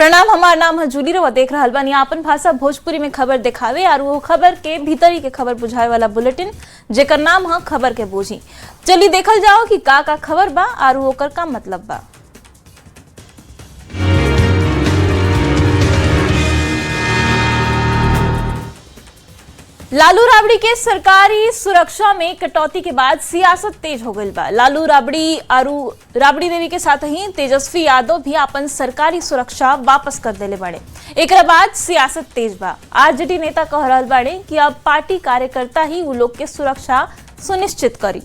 प्रणाम, हमार नाम है जूली रवा। देख रहल बानी आपन भाषा भोजपुरी में खबर दिखावे और वो खबर के भीतरी के खबर बुझावे वाला बुलेटिन जेकर नाम है खबर के बूझी। चलिए देखल जाओ कि का खबर बा और ओकर का मतलब बा। लालू राबड़ी के सरकारी सुरक्षा में कटौती के बाद सियासत तेज हो गई बा। लालू राबड़ी और राबड़ी देवी के साथ ही तेजस्वी यादव भी अपन सरकारी सुरक्षा वापस कर देले बाड़े। एक बाद सियासत तेज बा। आरजेडी नेता कह रहल बाड़े कि अब पार्टी कार्यकर्ता ही उ लोग के सुरक्षा सुनिश्चित करी।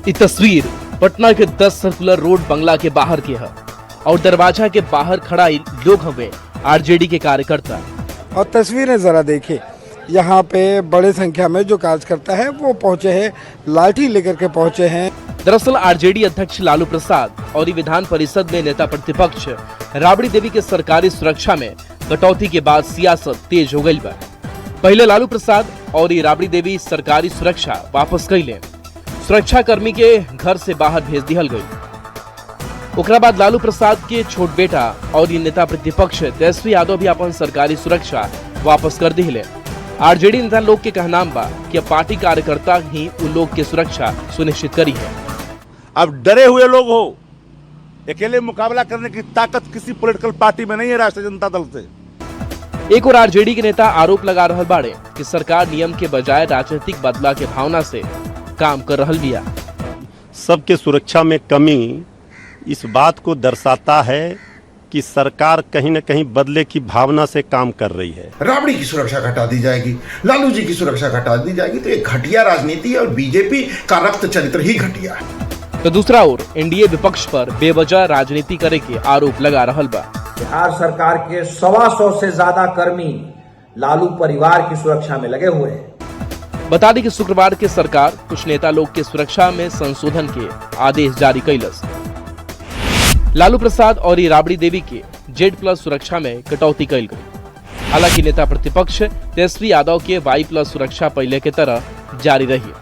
ये तस्वीर पटना के 10 सर्कुलर रोड बंगला के बाहर की है और दरवाजा के बाहर खड़ा लोग हमें आरजेडी के कार्यकर्ता। और तस्वीरें जरा देखिए, यहाँ पे बड़े संख्या में जो कार्यकर्ता है वो पहुंचे हैं, लाठी लेकर के पहुंचे हैं। दरअसल आरजेडी अध्यक्ष लालू प्रसाद और विधान परिषद में नेता प्रतिपक्ष राबड़ी देवी के सरकारी सुरक्षा में कटौती के बाद सियासत तेज हो गई बा। पहले लालू प्रसाद और राबड़ी देवी सरकारी सुरक्षा वापस कैले, सुरक्षा कर्मी के घर से बाहर भेज दिहल गई। ओकरा बाद लालू प्रसाद के छोट बेटा और नेता प्रतिपक्ष तेजस्वी यादव भी अपन सरकारी सुरक्षा वापस कर दिले। आरजेडी नेता लोग के कहना बा कि अब पार्टी कार्यकर्ता ही उन लोग के सुरक्षा सुनिश्चित करी है। अब डरे हुए लोग हो, अकेले मुकाबला करने की ताकत किसी पॉलिटिकल पार्टी में नहीं है राष्ट्रीय जनता दल से। एक और आरजेडी के नेता आरोप लगा रहल बाड़े कि सरकार नियम के बजाय राजनीतिक बदला के भावना से काम कर रहल बिया। सबके सुरक्षा में कमी इस बात को दर्शाता है कि सरकार कहीं न कहीं बदले की भावना से काम कर रही है। राबड़ी की सुरक्षा घटा दी जाएगी, लालू जी की सुरक्षा घटा दी जाएगी, तो एक घटिया राजनीति और बीजेपी का रक्त चरित्र ही घटिया है। तो दूसरा ओर एनडीए विपक्ष पर बेवजह राजनीति करे के आरोप लगा रहल बा। बिहार सरकार के 125 से ज्यादा कर्मी लालू परिवार की सुरक्षा में लगे हुए हैं। बता दी कि शुक्रवार के सरकार कुछ नेता लोग के सुरक्षा में संशोधन के आदेश जारी कैलस। लालू प्रसाद और राबड़ी देवी के Z+ सुरक्षा में कटौती कैल गई। हालांकि नेता प्रतिपक्ष तेजस्वी यादव के Y+ सुरक्षा पहले के तरह जारी रही,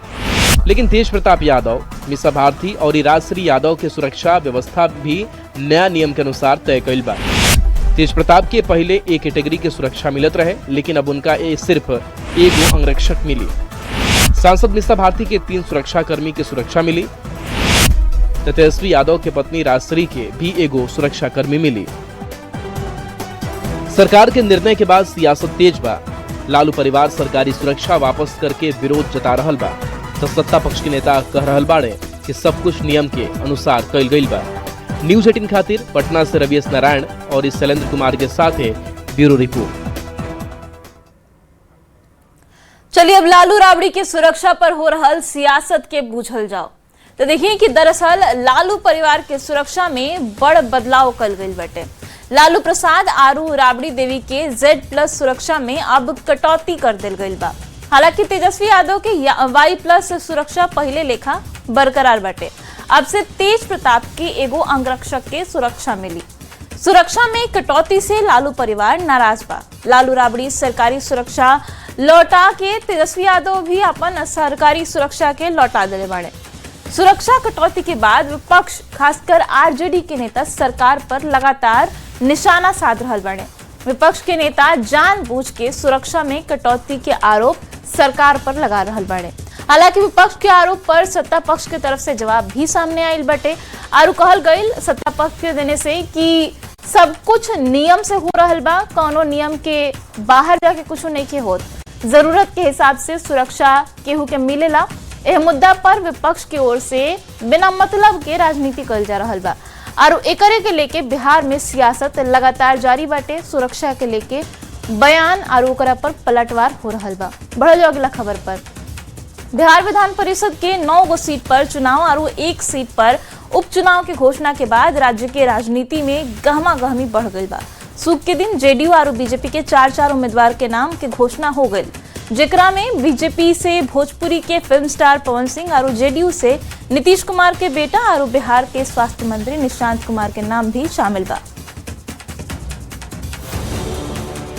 लेकिन तेज प्रताप यादव, मीसा भारती और राजश्री यादव के सुरक्षा व्यवस्था भी नया नियम के अनुसार तय कैल बा। तेज प्रताप के पहले एक कैटेगरी के सुरक्षा मिलत रहे, लेकिन अब उनका सिर्फ एक अंगरक्षक मिली। सांसद मीसा भारती के 3 सुरक्षा कर्मी की सुरक्षा मिली। तेजस्वी यादव के पत्नी राजश्री के भी एगो सुरक्षा कर्मी मिली। सरकार के निर्णय के बाद सियासत तेज बा। लालू परिवार सरकारी सुरक्षा वापस करके विरोध जता रहल बा, तो सत्ता पक्ष के नेता कह रहल बाड़े कि सब कुछ नियम के अनुसार कैल गईल बा। न्यूज़ 18 खातिर पटना से रवि एस नारायण और शैलेंद्र कुमार के साथ है ब्यूरो रिपोर्ट। चलिए अब लालू राबड़ी की सुरक्षा पर हो रहल सियासत के बूझल जाओ। तो देखिए कि दरअसल लालू परिवार के सुरक्षा में बड़ बदलाव कल गई बटे। लालू प्रसाद आरू राबड़ी देवी के Z+ सुरक्षा में अब कटौती कर दिल गई बा। हालांकि तेजस्वी यादव के Y+ सुरक्षा पहले लेखा बरकरार बटे। अब से तेज प्रताप के एगो अंगरक्षक के सुरक्षा मिली। सुरक्षा में कटौती से लालू परिवार नाराज बा। लालू राबड़ी सरकारी सुरक्षा लौटा के तेजस्वी यादव भी अपन सरकारी सुरक्षा के लौटा दिले बाड़े। सुरक्षा कटौती के बाद विपक्ष खासकर आरजेडी के नेता सरकार पर लगातार निशाना साध रहल बाड़े। विपक्ष के नेता जानबूझ के सुरक्षा में कटौती के आरोप सरकार पर लगा रहल बाड़े। हालांकि विपक्ष के आरोप पर सत्ता पक्ष के तरफ से जवाब भी सामने आयल बटे और कहल गईल सत्ता पक्ष के देने से कि सब कुछ नियम से हो रहल बा, कौनो नियम के बाहर जाके कुछ नहीं के होत, जरूरत के हिसाब से सुरक्षा केहू के मिलेला। यह मुद्दा पर विपक्ष की ओर से बिना मतलब के राजनीति कल जा रहा बा और एकरे के लेके बिहार में सियासत लगातार जारी बाटे। सुरक्षा के लेके बयान और ओकरा पर पलटवार हो रहा बा। बढ़ल अगला खबर पर, बिहार विधान परिषद के 9 गो सीट पर चुनाव और 1 सीट पर उपचुनाव की घोषणा के बाद राज्य के राजनीति में गहमा गहमी बढ़ गई बा। सूख के दिन जेडीयू और बीजेपी के 4 उम्मीदवार के नाम की घोषणा हो गई, जेकरा में बीजेपी से भोजपुरी के फिल्म स्टार पवन सिंह और जेडीयू से नीतीश कुमार के बेटा और बिहार के स्वास्थ्य मंत्री निशांत कुमार के नाम भी शामिल बा।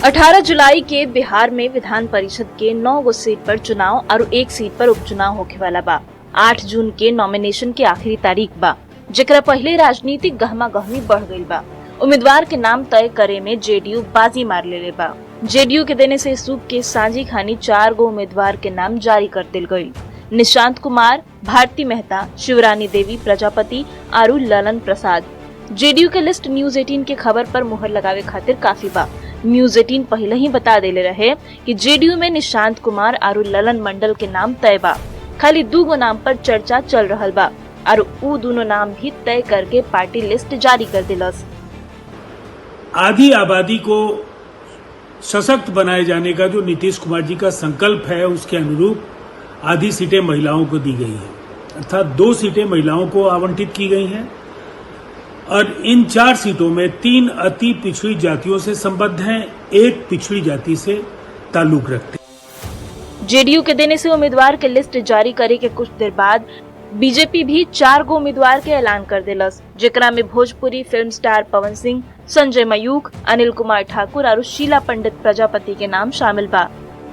18 जुलाई के बिहार में विधान परिषद के 9 गो सीट पर चुनाव और 1 सीट पर उपचुनाव होने वाला बा। 8 जून के नॉमिनेशन की आखिरी तारीख बा। जेकरा पहले राजनीतिक गहमा गहमी बढ़ गई बा। उम्मीदवार के नाम तय करे में जेडीयू बाजी मार ले बा। जेडीयू के देने से सूप के सांझी खानी 4 गो उम्मीदवार के नाम जारी कर दिल गई। निशांत कुमार, भारती मेहता, शिवरानी देवी प्रजापति आरु ललन प्रसाद। जेडीयू के लिस्ट न्यूज 18 के खबर पर मुहर लगावे खातिर काफी बा। न्यूज 18 पहले ही बता देले रहे कि जेडीयू में निशांत कुमार आरु ललन मंडल के नाम तय बा। खाली 2 गो नाम पर चर्चा चल रहल बा और उ दोनों नाम भी तय करके पार्टी लिस्ट जारी कर दिलस। आधी आबादी को सशक्त बनाए जाने का जो नीतीश कुमार जी का संकल्प है, उसके अनुरूप आधी सीटें महिलाओं को दी गई हैं, अर्थात 2 सीटें महिलाओं को आवंटित की गई हैं और इन 4 सीटों में 3 अति पिछड़ी जातियों से संबद्ध हैं, 1 पिछड़ी जाति से ताल्लुक रखते हैं। जेडीयू के देने से उम्मीदवार के लिस्ट जारी करे के कुछ देर बाद बीजेपी भी 4 गो उम्मीदवार के ऐलान कर दिलस, जेकरा में भोजपुरी फिल्म स्टार पवन सिंह, संजय मयूख, अनिल कुमार ठाकुर और शीला पंडित प्रजापति के नाम शामिल बा।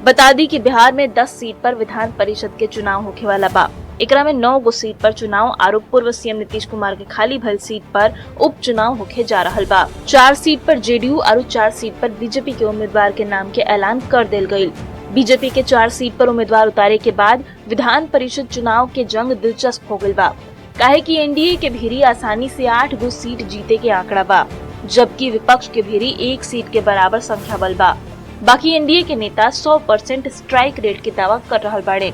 बता दी कि बिहार में 10 सीट पर विधान परिषद के चुनाव होखे वाला बा। एकरा में 9 गो सीट पर चुनाव और पूर्व सीएम नीतीश कुमार के खाली भइल सीट पर उपचुनाव होखे जा रहल बा। 4 सीट पर जेडीयू और 4 सीट पर बीजेपी के उम्मीदवार के नाम के ऐलान कर दिल गयी। बीजेपी के 4 सीट पर उम्मीदवार उतारे के बाद विधान परिषद चुनाव के जंग दिलचस्प हो गई बा, काहे कि एनडीए के भीरी आसानी से 8 गो सीट जीते के आंकड़ा बा, जबकि विपक्ष के भीरी 1 सीट के बराबर संख्या बल बा। बाकी एनडीए के नेता 100% स्ट्राइक रेट के दावा कर रहल बाड़े,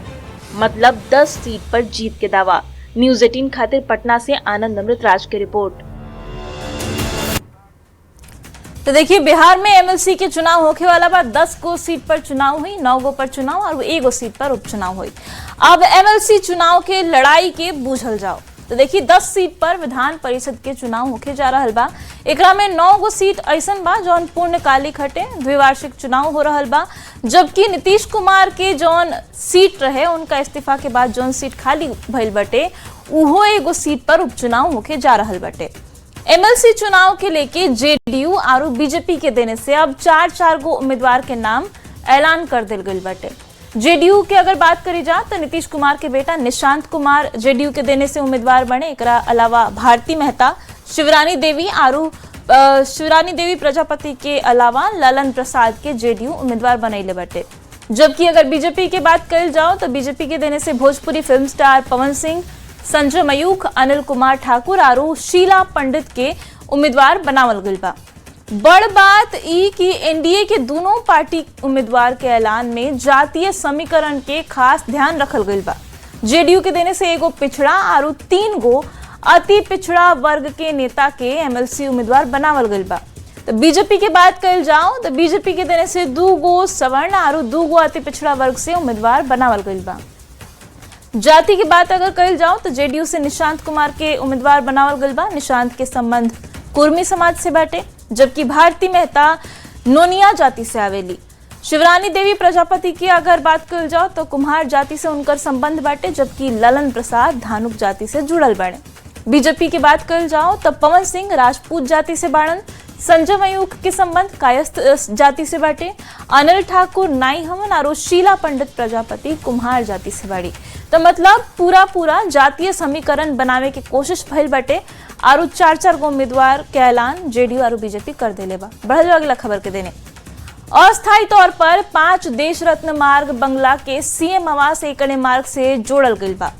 मतलब 10 सीट पर जीत के दावा। न्यूज 18 खातिर पटना से आनंद अमृत राज की रिपोर्ट। तो देखिए, बिहार में एमएलसी के चुनाव होके वाला बा। 10 गो सीट पर चुनाव हुई, 9 गो पर चुनाव और 1 गो सीट पर उपचुनाव हुई। अब एमएलसी चुनाव के लड़ाई के बूझल जाओ। तो देखिए, 10 सीट पर विधान परिषद के चुनाव होके जा रहल बा। एकरा में 9 गो सीट ऐसन बा जौन पूर्णकालिक हटे, द्विवार्षिक चुनाव हो रहल बा, जबकि नीतीश कुमार के जौन सीट रहे उनका इस्तीफा के बाद जौन सीट खाली भइल बटे, उहो 1 गो सीट पर उपचुनाव होके जा रहल बटे। एमएलसी चुनाव के लेके जेडीयू और बीजेपी के देने से अब 4 गो उम्मीदवार के नाम ऐलान कर दिल गई बटे। जेडीयू के अगर बात करी जा तो नीतीश कुमार के बेटा निशांत कुमार जेडीयू के देने से उम्मीदवार बने। एकरा अलावा भारती मेहता, शिवरानी देवी प्रजापति के अलावा ललन प्रसाद के जेडीयू उम्मीदवार बनैले बटे। जबकि अगर बीजेपी के बात करी जाओ तो बीजेपी के देने से भोजपुरी फिल्म स्टार पवन सिंह, संजय मयूख, अनिल कुमार ठाकुर और शीला पंडित के उम्मीदवार बनावल गइल बा। बड़ बात ई कि एनडीए के दोनों पार्टी उम्मीदवार के ऐलान में जातीय समीकरण के खास ध्यान रखल गइल बा। जेडीयू के देने से 1 गो पिछड़ा और 3 गो अति पिछड़ा वर्ग के नेता के एमएलसी उम्मीदवार बनावल गइल बा। तो बीजेपी के बात कल जाओ तो बीजेपी के देने से 2 गो सवर्ण और 2 गो अति पिछड़ा वर्ग से उम्मीदवार बनावल गइल बा। जाति की बात अगर कल जाओ तो जेडीयू से निशांत कुमार के उम्मीदवार बनावल गइल बा। निशांत के संबंध कुर्मी समाज से बाटे, जबकि भारती मेहता नोनिया जाति से आवेली। शिवरानी देवी प्रजापति की अगर बात कल जाओ तो कुम्हार जाति से उनकर संबंध बाटे, जबकि ललन प्रसाद धानुक जाति से जुड़ल बाड़े। बीजेपी की बात कल जाओ तो पवन सिंह राजपूत जाति से बाड़न, संजय मयूख के संबंध कायस्थ जाति से बाटे, अनिल ठाकुर नाई हवन और शीला पंडित प्रजापति कुम्हार जाति से बाड़ी। तो मतलब पूरा जातीय समीकरण बनावे की कोशिश भइल बाटे और 4 गो उम्मीदवार के ऐलान जेडीयू और बीजेपी कर देले बा। बढ़ल अगला खबर के देने अस्थायी तौर पर 5 देश रत्न मार्ग बंगला के सीएम आवास 1 अणे मार्ग से जोड़ल गइल बा।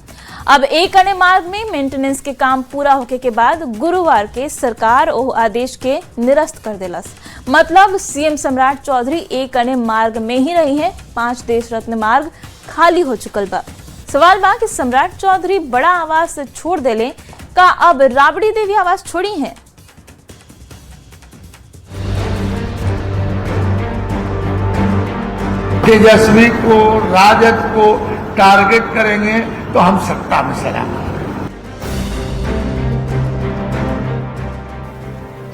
अब 1 अणे मार्ग में मेंटेनेंस के काम पूरा होके के बाद गुरुवार के सरकार ओ आदेश के निरस्त कर देलस। मतलब सीएम सम्राट चौधरी 1 अणे मार्ग में ही रही है, 5 देश रत्न मार्ग खाली हो चुकल बा। सवाल बा कि सम्राट चौधरी बड़ा आवास छोड़ देले का अब राबड़ी देवी आवास छोड़ी है। तेजस्वी को, राजद को टारगेट करेंगे तो हम सत्ता में चलाएंगे।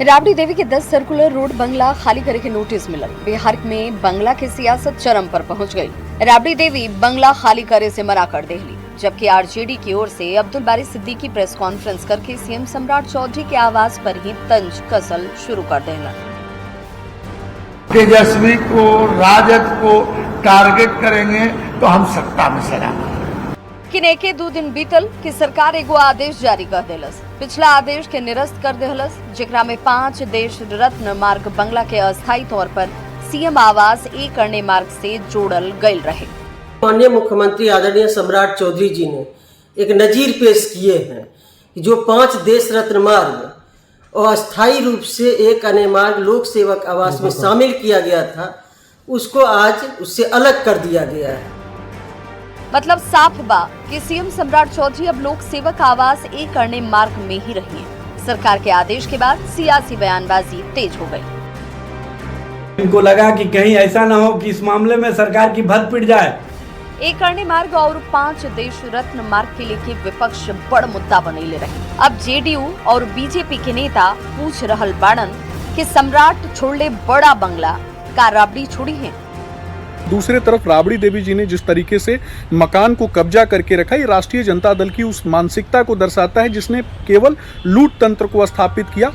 राबड़ी देवी के 10 सर्कुलर रोड बंगला खाली करे के नोटिस मिलल। बिहार में बंगला की सियासत चरम पर पहुंच गई। राबड़ी देवी बंगला खाली करे से मना कर देली, जबकि आरजेडी की ओर से अब्दुल बारी सिद्दीकी प्रेस कॉन्फ्रेंस करके सीएम सम्राट चौधरी के आवास पर ही तंज कसल शुरू कर देना। तेजस्वी को, राजद को टारगेट करेंगे तो हम सत्ता में चलाएंगे। कि नेके 2 दिन बीतल कि सरकार एगो आदेश जारी कर देलस। पिछला आदेश के निरस्त कर देहलस, जेकरा में 5 देश रत्न मार्ग बंगला के अस्थायी तौर पर सीएम आवास एक करने मार्ग से जोड़ल गयल रहे। माननीय मुख्यमंत्री आदरणीय सम्राट चौधरी जी ने एक नजीर पेश किए हैं कि जो 5 देश रत्न मार्ग और अस्थायी रूप से एक अन्य मार्ग लोक सेवक आवास में शामिल किया गया था, उसको आज उससे अलग कर दिया गया है। मतलब साफ बा कि सीएम सम्राट चौधरी अब लोक सेवक आवास एक करने मार्ग में ही रही है। सरकार के आदेश के बाद सियासी बयानबाजी तेज हो गई। इनको लगा कि कहीं ऐसा ना हो कि इस मामले में सरकार की भद पिट जाए। एक करने मार्ग और 5 देश रत्न मार्ग के लेके विपक्ष बड़ मुद्दा बनैले रहे। अब जेडीयू और बीजेपी के नेता पूछ रहल बाड़न कि सम्राट छोड़ले बड़ा बंगला का राबड़ी छोड़ी है। दूसरे तरफ राबड़ी देवी जी ने जिस तरीके से मकान को कब्जा करके रखा, ये राष्ट्रीय जनता दल की उस मानसिकता को दर्शाता है जिसने केवल लूट तंत्र को स्थापित किया।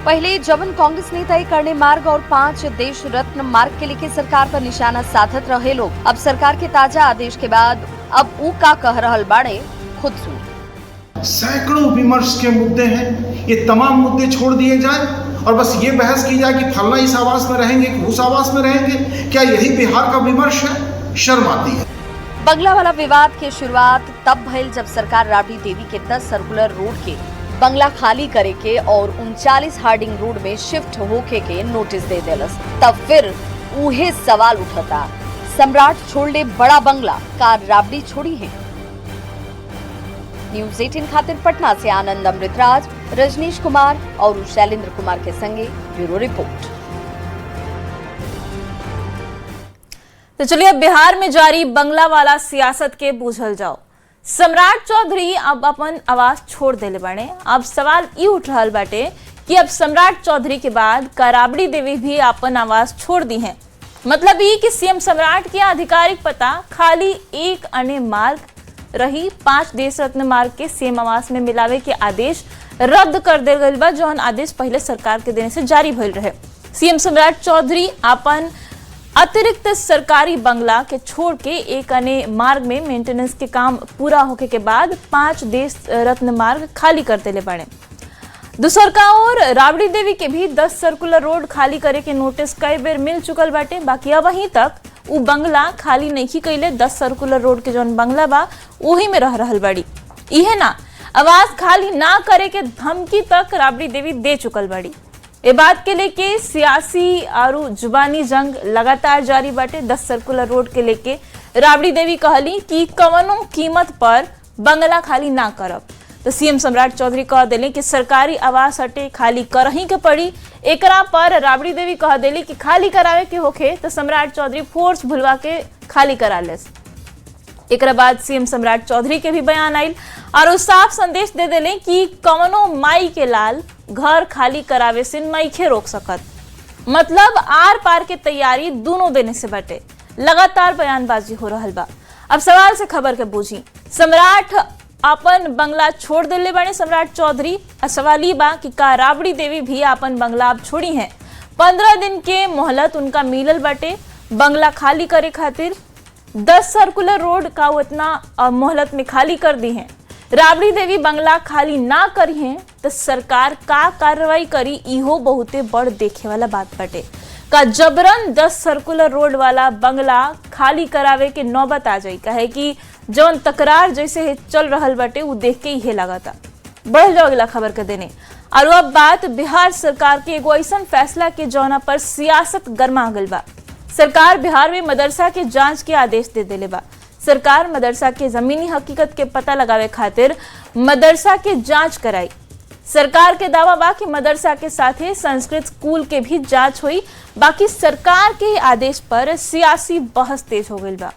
पहले जबन कांग्रेस नेता एक करने मार्ग और 5 देश रत्न मार्ग के लेके सरकार पर निशाना साधत रहे लोग, अब सरकार के ताजा आदेश के बाद अब ऊ का कह रहल बाड़े, खुद सुनिए। सैकड़ों विमर्श के मुद्दे हैं, ये तमाम मुद्दे छोड़ दिए जाए और बस ये बहस की जाए कि फलना इस आवास में रहेंगे कि उस आवास में रहेंगे, क्या यही बिहार का विमर्श है? शर्म आती है। बंगला वाला विवाद की शुरुआत तब भइल जब सरकार राबड़ी देवी के 10 सर्कुलर रोड के बंगला खाली करे के और 39 हार्डिंग रोड में शिफ्ट होके के नोटिस दे देलस। तब फिर उहे सवाल उठता, सम्राट छोड़ले बड़ा बंगला का राबड़ी छोड़ी है। न्यूज़ 18 खातिर पटना से आनंद अमृतराज, रजनीश कुमार और शैलेंद्र कुमार के संगे ब्यूरो रिपोर्ट। तो चलिए अब बिहार में जारी बंगला वाला सियासत के बूझल जाओ। सम्राट चौधरी अब अपन आवास छोड़ देले बाड़े। अब सवाल ई उठ रहल बाटे कि अब सम्राट चौधरी के बाद का राबड़ी देवी भी अपन आवास छोड़ दी हैं। मतलब ये कि सीएम सम्राट के आधिकारिक पता खाली एक अन्य मार्ग रही 5 देश रत्न मार्ग के सीएम आवास में मिलावे के आदेश रद्द कर देल गईल बा, जौन आदेश पहले सरकार के देने से जारी भइल रहे। सीएम सम्राट चौधरी अपन अतिरिक्त सरकारी बंगला के छोड़ के एक अन्य मार्ग में मेंटेनेंस के काम पूरा होके के बाद 5 देश रत्न मार्ग खाली कर देले बाड़े। दूसरका ओर राबड़ी देवी के भी 10 सर्कुलर रोड खाली करे के नोटिस कई बेर मिल चुकल बाटे। बाकी अब वहीं तक उ बंगला खाली नहीं कैले। 10 सर्कुलर रोड के जौन बंगला बा वही में रह रहल बाड़ी। इहे ना, आवास खाली ना करे के धमकी तक राबड़ी देवी दे चुकल बाड़ी। ये बात के लेके सियासी और जुबानी जंग लगातार जारी बाटे। 10 सर्कुलर रोड के लेके राबड़ी देवी कहली कि कवनो कीमत पर बंगला खाली ना करब। तो सीएम सम्राट चौधरी कह दिले कि सरकारी आवास हटे खाली करही के पड़ी। एकरा पर राबड़ी देवी कह दिली कि खाली करावे के होखे तो सम्राट चौधरी फोर्स भुलवा के खाली करा ले। एक बाद सीएम सम्राट चौधरी के भी बयान आयल और साफ संदेश दे दिले कि कवनो माई के लाल घर खाली करावे से नइखे रोक सकत। मतलब आर पार के तैयारी दोनों देने से बटे। लगातार बयानबाजी हो रहल बा। अब सवाल से खबर के बूझी, सम्राट अपन बंगला छोड़ दिले बने सम्राट चौधरी। सवाल ई बा कि का राबड़ी देवी भी अपन बंगला अब छोड़ी हैं। 15 दिन के मोहलत उनका मिलल बटे बंगला खाली करे खातिर। 10 सर्कुलर रोड का उतना मोहलत में खाली कर दी हैं। राबड़ी देवी बंगला खाली ना करी हैं तो सरकार का कार्रवाई करी, इहो बहुते बड़ देखे वाला बात बटे। का जबरन 10 सर्कुलर रोड वाला बंगला खाली करावे के नौबत आ जाई, कहे कि जौन तकरार जैसे चल रहल बटे वो देख के ही लगाता। बढ़ जाओ अगला खबर के देने। और अब बात बिहार सरकार के एगो ऐसा फैसला के जौना पर सियासत गर्मा गल बा। सरकार बिहार में मदरसा के जांच के आदेश दे देले बा। सरकार मदरसा के जमीनी हकीकत के पता लगावे खातिर मदरसा के जांच कराई। सरकार के दावा बा कि मदरसा के साथे संस्कृत स्कूल के भी जांच हुई। बाकी सरकार के आदेश पर सियासी बहस तेज हो गई बा।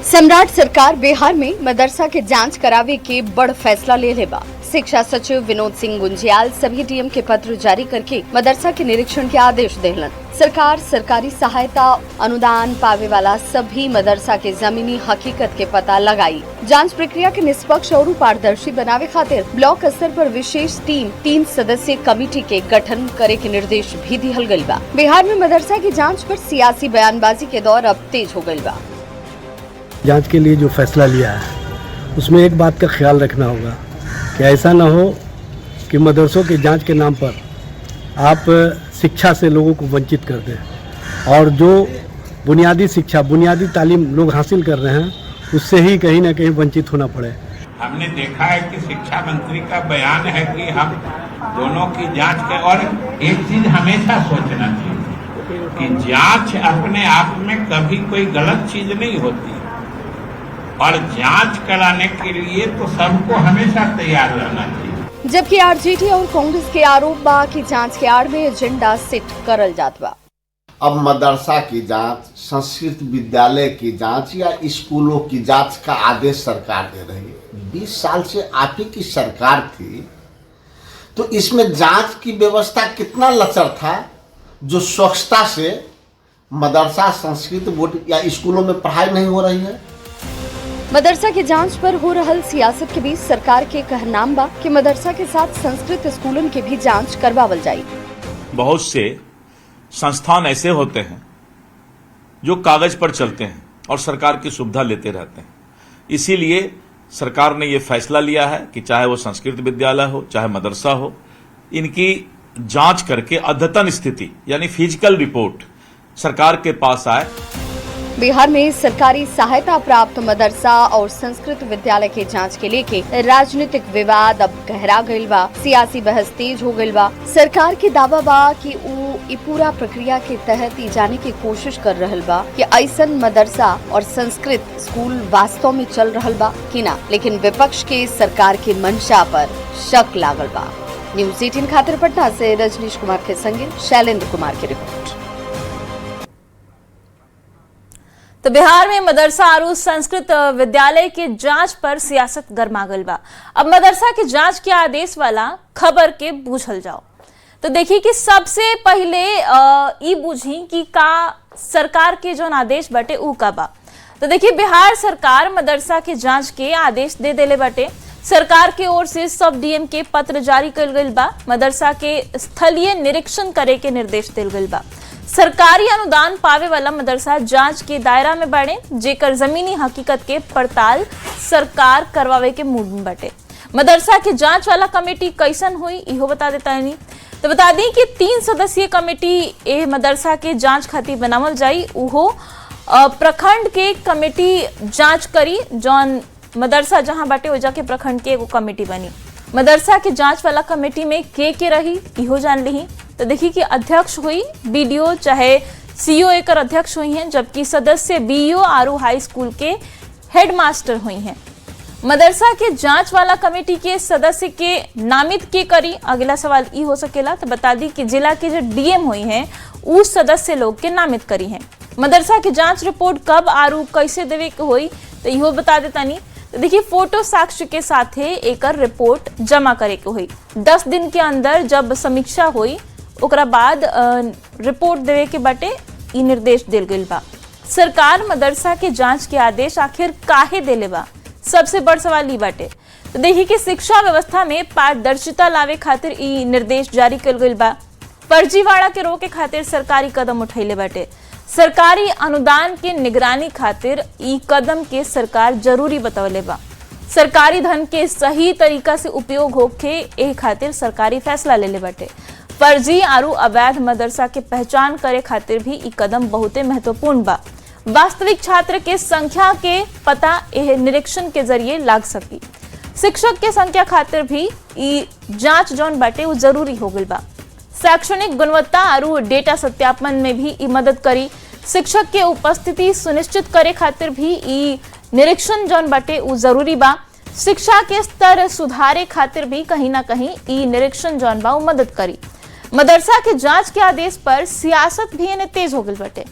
सम्राट सरकार बिहार में मदरसा के जांच करावे के बड़ फैसला ले बा। शिक्षा सचिव विनोद सिंह गुंजियाल सभी डीएम के पत्र जारी करके मदरसा के निरीक्षण के आदेश देलन। सरकार सरकारी सहायता अनुदान पावे वाला सभी मदरसा के जमीनी हकीकत के पता लगाई। जांच प्रक्रिया के निष्पक्ष और पारदर्शी बनावे खातिर ब्लॉक स्तर पर विशेष टीम 3 सदस्यीय कमेटी के गठन करे के निर्देश भी दिहल गइल बा। बिहार में मदरसा की जांच पर सियासी बयानबाजी के दौर अब तेज हो गइल बा। जांच के लिए जो फैसला लिया है उसमें एक बात का ख्याल रखना होगा कि ऐसा न हो कि मदरसों की जांच के नाम पर आप शिक्षा से लोगों को वंचित कर दें और जो बुनियादी शिक्षा बुनियादी तालीम लोग हासिल कर रहे हैं उससे ही कहीं ना कहीं वंचित होना पड़े। हमने देखा है कि शिक्षा मंत्री का बयान है कि हम दोनों की जांच के, और एक चीज हमेशा सोचना चाहिए कि जांच अपने आप में कभी कोई गलत चीज नहीं होती और जांच कराने के लिए तो सबको हमेशा तैयार रहना चाहिए। जबकि आरजेडी और कांग्रेस के आरोप बा कि जांच के आड़ में एजेंडा सेट करल जात बा। अब मदरसा की जांच, संस्कृत विद्यालय की जांच या स्कूलों की जांच का आदेश सरकार दे रही है। 20 साल से आप ही की सरकार थी तो इसमें जांच की व्यवस्था कितना लचर था जो स्वच्छता से मदरसा, संस्कृत बोर्ड या स्कूलों में पढ़ाई नहीं हो रही है। मदरसा की जांच पर हो रहल सियासत के बीच सरकार के कहनाम बा कि मदरसा के साथ संस्कृत स्कूलों की भी जांच करवावल जाए। बहुत से संस्थान ऐसे होते हैं जो कागज पर चलते हैं और सरकार की सुविधा लेते रहते हैं। इसीलिए सरकार ने ये फैसला लिया है कि चाहे वो संस्कृत विद्यालय हो चाहे मदरसा हो, इनकी जांच करके अद्यतन स्थिति यानी फिजिकल रिपोर्ट सरकार के पास आए। बिहार में सरकारी सहायता प्राप्त मदरसा और संस्कृत विद्यालय के जांच के लेके राजनीतिक विवाद अब गहरा गइल बा। सियासी बहस तेज हो गइल बा। सरकार के दावा बा कि वो ई पूरा प्रक्रिया के तहत ई जाने की कोशिश कर रहल बा कि ऐसन मदरसा और संस्कृत स्कूल वास्तव में चल रहल बा कि ना, लेकिन विपक्ष के सरकार के मंशा पर शक लागल बा। न्यूज़ 18 खातिर पटना से रजनीश कुमार के संगे शैलेंद्र कुमार की रिपोर्ट। तो बिहार में मदरसा और संस्कृत विद्यालय के जांच पर सियासत गरमा गल बा। अब मदरसा के जांच के आदेश वाला खबर के बूझल जाओ तो देखिए कि सबसे पहले ई बूझी कि का सरकार के जो आदेश बटे ऊ का बा। तो देखिए बिहार सरकार मदरसा के जांच के आदेश दे देले बटे। सरकार के ओर से सब डीएम के पत्र जारी कल गइल बा। मदरसा के स्थलीय निरीक्षण करे के निर्देश दिल गइल बा। सरकारी अनुदान पावे वाला मदरसा जांच के दायरा में बढ़े, जेकर जमीनी हकीकत के पड़ताल सरकार करवावे के मूड में बटे। मदरसा के जांच वाला कमेटी कैसन हुई इहो बता देता है। तो बता दी कि 3 सदस्यीय कमेटी ए मदरसा के जांच खातिर बनावल जाई। उहो प्रखंड के कमेटी जांच करी। जौन मदरसा जहां बाटे हो जाके प्रखंड के एगो कमेटी बनी। मदरसा के जांच वाला कमेटी में के रही इहो जान ली। तो देखिए कि अध्यक्ष हुई बीडीओ चाहे सीईओ एकर अध्यक्ष हुई हैं, जबकि सदस्य बीईओ आरू हाई स्कूल के हेडमास्टर हुई हैं। मदरसा के जांच वाला कमेटी के सदस्य के नामित के करी। अगला सवाल ई हो सकेला तो बता दी कि जिला के जो डीएम हुई हैं उस सदस्य लोग के नामित करी हैं। मदरसा की जांच रिपोर्ट कब आरू कैसे देवे के हुई तो इहो बता देता नहीं। तो देखिए फोटो साक्ष्य के साथ एकर रिपोर्ट जमा करे के हुई। 10 दिन के अंदर जब समीक्षा हुई ओकरा बाद रिपोर्ट देवे के बाटे ई निर्देश दिल गइल बा। सरकार मदरसा के जांच के आदेश आखिर काहे देले बा, सबसे बड़ सवाल ई बाटे। तो देखिए कि शिक्षा व्यवस्था में पारदर्शिता लावे खातिर ई निर्देश जारी कल गइल बा। फर्जीवाड़ा के रोके खातिर सरकारी कदम उठैले बाटे। सरकारी अनुदान के निगरानी खातिर ई कदम के सरकार जरूरी बतवले बा। सरकारी धन के सही तरीका से उपयोग होके ए खातिर सरकारी फैसला लेले बाटे। फर्जी आरू अवैध मदरसा के पहचान करे खातिर भी ई कदम बहुते महत्वपूर्ण बा। वास्तविक छात्र के संख्या के पता एह निरीक्षण के जरिए लाग सकी। शिक्षक के संख्या खातिर भी ई जांच जौन बाटे वो जरूरी हो गइल बा। शैक्षणिक गुणवत्ता आरू डेटा सत्यापन में भी ई मदद करी। शिक्षक के उपस्थिति सुनिश्चित करे खातिर भी ई निरीक्षण जौन बाटे वो जरूरी बा। शिक्षा के स्तर सुधारे खातिर भी कहीं ना कहीं ई निरीक्षण जौन बा वो मदद करी। मदरसा के जांच के आदेश पर सियासत भी इन्हें तेज हो गई बटे।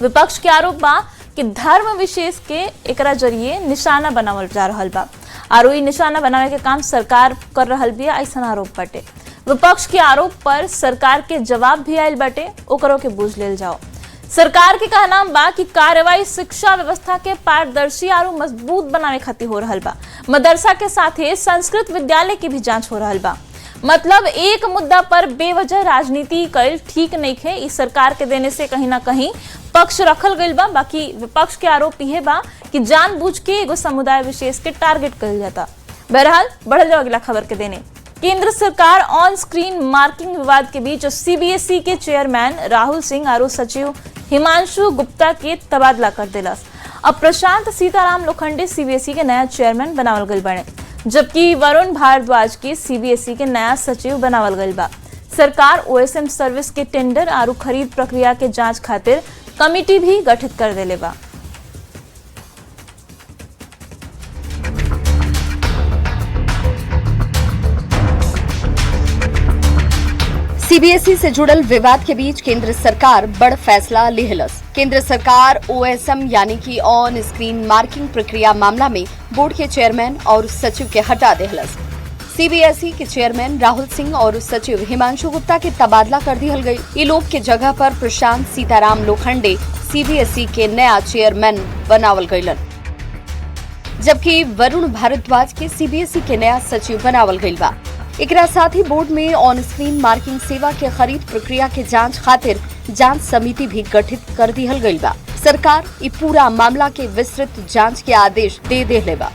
विपक्ष के आरोप बा कि धर्म विशेष के एकरा जरिए निशाना बनावल जा रहल बा। और ई निशाना बनावे के काम सरकार कर रहल बिया, ऐसा आरोप बाटे। विपक्ष के आरोप पर सरकार के जवाब भी आयल बाटे, ओकरो के बूझ लेल जाओ। सरकार के कहना बा कि कार्रवाई शिक्षा व्यवस्था के पारदर्शी और मजबूत बनावे खातिर हो रहल बा। मदरसा के साथे संस्कृत विद्यालय की भी जांच हो रहल बा। मतलब एक मुद्दा पर बेवजह राजनीति कईल ठीक नहीं है। इस सरकार के देने से कहीं ना कहीं पक्ष रखल गईल बा। बाकी विपक्ष के आरोप यह बा कि जानबूझ के एगो समुदाय विशेष के टारगेट कईल जाता। बहरहाल बढ़ल जाओ अगला खबर के देने। केंद्र सरकार ऑन स्क्रीन मार्किंग विवाद के बीच सीबीएसई के चेयरमैन राहुल सिंह और सचिव हिमांशु गुप्ता के तबादला कर दिलस। अब प्रशांत सीताराम लोखंडे सीबीएसई के नया चेयरमैन बनावल गईल बने, जबकि वरुण भारद्वाज के सीबीएसई के नया सचिव बनावल गईल बा। सरकार ओएसएम सर्विस के टेंडर और खरीद प्रक्रिया के जांच खातिर कमिटी भी गठित कर देले बा। सीबीएसई से जुड़ल विवाद के बीच केंद्र सरकार बड़ फैसला लिहलस। केंद्र सरकार ओएसएम यानी कि ऑन स्क्रीन मार्किंग प्रक्रिया मामला में बोर्ड के चेयरमैन और सचिव के हटा देहलस। सीबीएसई के चेयरमैन राहुल सिंह और सचिव हिमांशु गुप्ता के तबादला कर दिहल गई। ये लोग के जगह पर प्रशांत सीताराम लोखंडे सीबीएसई के नया चेयरमैन बनावल गईलन, जबकि वरुण भारद्वाज के सीबीएसई के नया सचिव बनावल गईल बा। एकरा साथ ही बोर्ड में ऑन स्क्रीन मार्किंग सेवा के खरीद प्रक्रिया के जांच खातिर जांच समिति भी गठित कर दिहल गईल बा। सरकार ई पूरा मामला के विस्तृत जांच के आदेश दे देले बा।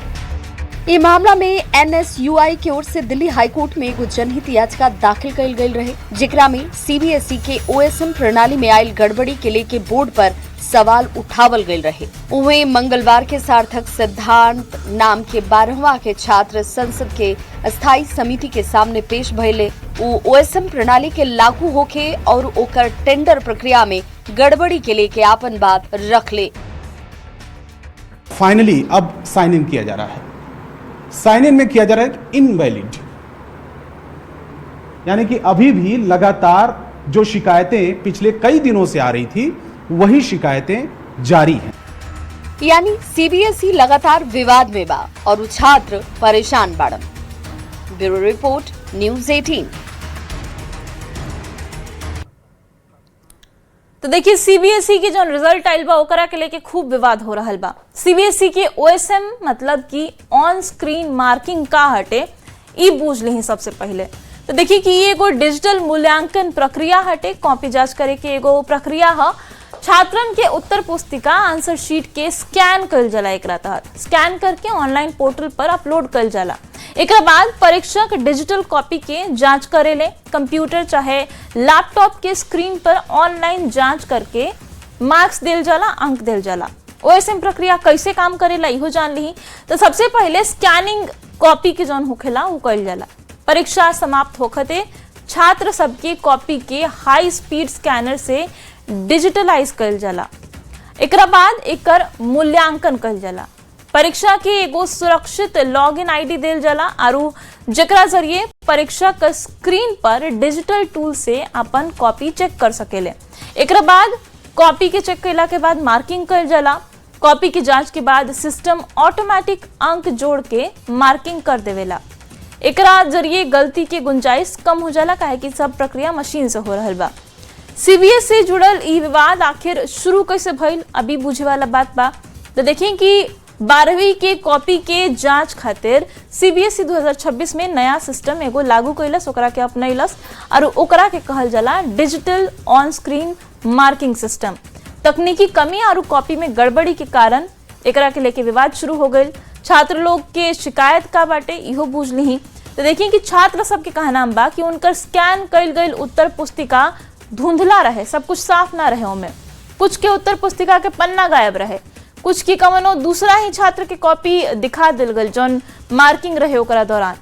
ये मामला में एनएसयूआई की ओर से दिल्ली हाईकोर्ट में एगो जनहित याचिका दाखिल कईल गईल रहे, जेकरा में सीबीएसई के ओएसएम प्रणाली में आयल गड़बड़ी के लेके बोर्ड पर सवाल उठावल गईल रहे। उन्हें मंगलवार के सार्थक सिद्धांत नाम के 12वां के छात्र संसद के अस्थायी समिति के सामने पेश भइले। ओएसएम प्रणाली के लागू होके और ओकर टेंडर प्रक्रिया में गड़बड़ी के लेके आपन बात रख ले। फाइनली अब साइन इन किया जा रहा है। साइन इन में किया जा रहा है इनवैलिड, यानी कि अभी भी लगातार जो शिकायतें पिछले कई दिनों से आ रही थी वही शिकायतें जारी हैं। यानी सीबीएसई लगातार विवाद में बा और छात्र परेशान बाड़न। Bureau report, news 18। तो देखिए सीबीएसई के जो रिजल्ट आयल बा ओकरा के लेके खूब विवाद हो रहल बा। सीबीएसई के ओएसएम मतलब कि ऑन स्क्रीन मार्किंग का हटे, ई बूझ ली सबसे पहले। तो देखिए कि ये एगो डिजिटल मूल्यांकन प्रक्रिया हटे। कॉपी जांच करे के एगो प्रक्रिया है। छात्रन के उत्तर पुस्तिका आंसर शीट के स्कैन कल जाला, एकरा तहत स्कैन करके ऑनलाइन पोर्टल पर अपलोड कल जाला। एकरा बाद परीक्षक डिजिटल कॉपी के जांच करेले। कंप्यूटर चाहे लैपटॉप के स्क्रीन पर ऑनलाइन जांच करके मार्क्स दिल जाला, अंक दिल जाला। ओएसएम प्रक्रिया कैसे काम करेला इहो जान ली। तो सबसे पहले स्कैनिंग कॉपी के जौन होखेला वो कल जाला। परीक्षा समाप्त होखते छात्र सबके कॉपी के हाई स्पीड स्कैनर से डिजिटलाइज कल जाला। एकरा बाद एकर मूल्यांकन कल जाला। परीक्षा के एगो सुरक्षित लॉगिन आईडी दिल जाला और जेकरा जरिए परीक्षक स्क्रीन पर डिजिटल टूल से अपन कॉपी चेक कर सकेले। एकरा बाद कॉपी के चेक कैला के बाद मार्किंग कल जाला। कॉपी की जांच के बाद सिस्टम ऑटोमेटिक अंक जोड़ के मार्किंग कर देवेला। एकरा जरिए गलती के गुंजाइश कम हो जाला, काहे कि सब प्रक्रिया मशीन से हो रहल बा। सीबीएसई से जुड़ल ई विवाद आखिर शुरू कैसे भइल, अभी बुझे वाला बात बा। तो देखें कि 12वीं के कॉपी के जांच खातिर सीबीएसई 2026 में नया सिस्टम एगो लागू कैलस, ओकरा के अपनैलस और ओकरा के कहल जाला digital on screen marking system. तकनीकी कमी और कॉपी में गड़बड़ी के कारण एकरा के लेके विवाद शुरू हो गई। छात्र लोग के शिकायत का बाटे इहो बूझ ली। तो देखिए कि छात्र सबके कहना बा कि उनकर स्कैन कल गई उत्तर पुस्तिका धुंधला रहे, सब कुछ साफ ना रहे। उनमें कुछ के उत्तर पुस्तिका के पन्ना गायब रहे, कुछ की कवनो दूसरा ही छात्र के कॉपी दिखा दिल गल जौन मार्किंग रहे ओकरा दौरान।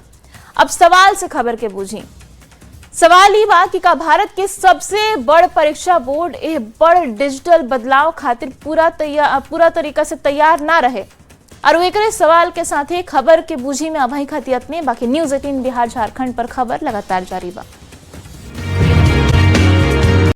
अब सवाल से खबर के बूझी। सवाल ही बा कि का भारत के सबसे बड़ परीक्षा बोर्ड ए बड़ डिजिटल बदलाव खातिर पूरा तरीका से तैयार ना रहे। और एकरे सवाल के साथ ही खबर के बूझी में अभी खातिर इतने। बाकी न्यूज़ 18 बिहार झारखंड पर खबर लगातार जारी बा।